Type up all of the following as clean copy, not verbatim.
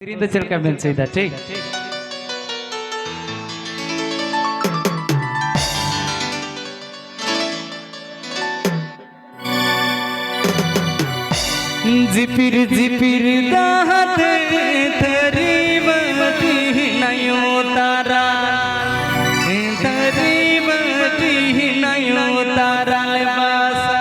Screen तो चल कर मिल सीधा ठीक। जिपिर जिपिर दाहते तेरी बटी नयो तारा, तेरी बटी नयो तारा लेबासा।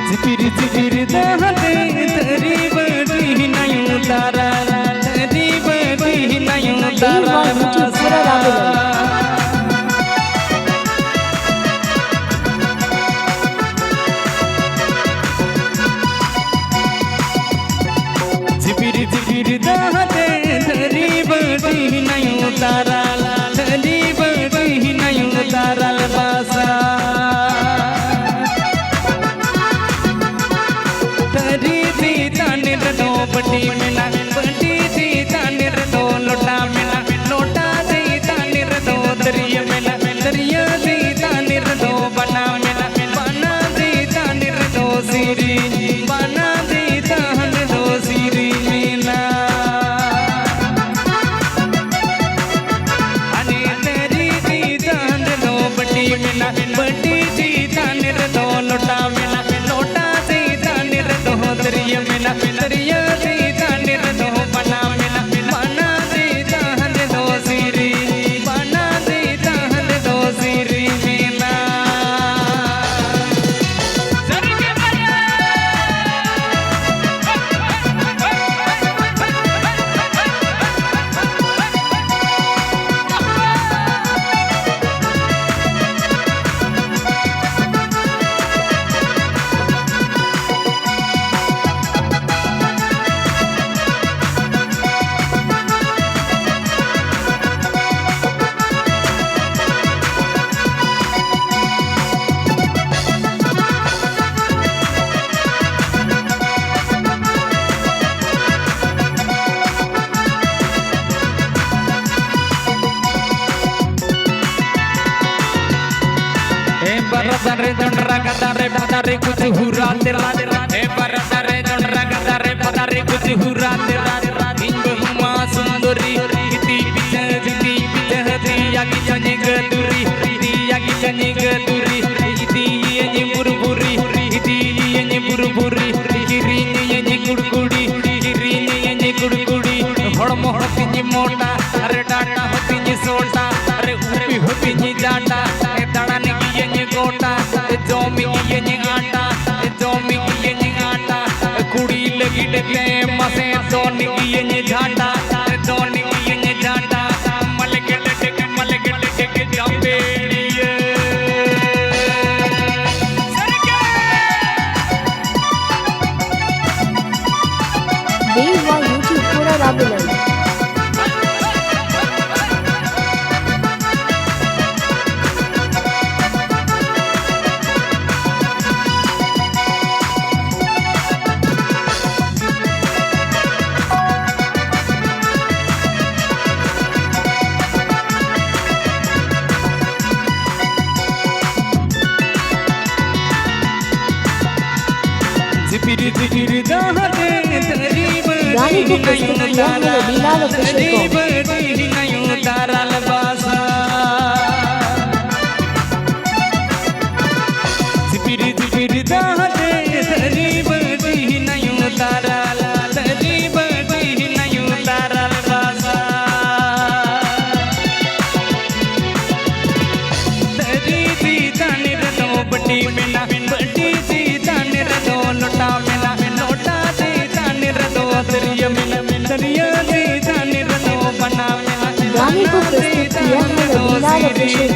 जिपिर जिपिर दाहते तेरी बटी नयो तारा, तेरी बटी नयो तारा जिपिर जिपिर दाहते तेरी बटी नयो तारा, तेरी बटी नयो तारा लेबासा। बटी मिला बटी दी तानिर दो लोटा मिला, लोटा दी तानिर दो दरिया मिला, दरिया दी तानिर दो बना मिला, बना दी तानिर दो सीरी, बना दी तानिर दो सीरी मिला। अने तेरी दी तानिर दो बटी मिला, बटी दी तानिर दो लोटा मिला, लोटा दी तानिर दो दरिया मिला, दरिया बरदरे दंडरा गदारे पदारे कुछ हुरा तेरा, ए बरदरे दंडरा गदारे पदारे कुछ हुरा तेरा। इंग हुमा सुंदरी इति पिछे दिया की जनी गदुरी, दिया की जनी गदुरी, इति ये बुरबुरी, इति ये बुरबुरी, गिरी ये गुड़गुड़ी, गिरी ये गुड़गुड़ी। हड़मो होती मोटा, अरे डाटा होती सोटा, अरे उपी होती जाटा, तड़ा गोटा जोमी ये आटा, जोमी ये आटा, कुड़ी लगी डे मसे दोनी ये झाटा, दोनी ये झाटा, मलक लटक जंपेड़िए। देवा यूट्यूब पूरा राबिलन जिपिर जिपिर दाहते तेरी गाने को प्रस्तुत किया है बिलाल ऑफिशियल बटी नयो तारा लेबासा। जिपिर जिपिर दाहते तेरी बटी नयो तारा, तेरी बटी नयो तारा लेबासा। तेरी दी तानिर दो बटी मिला, बटी दी तानिर दो लोटा मिला, लोटा दी तानिर दो दरिया मिला, दरिया दी तानिर दो बना मिला। गाने को प्रस्तुत किया है बिलाल ऑफिशियल।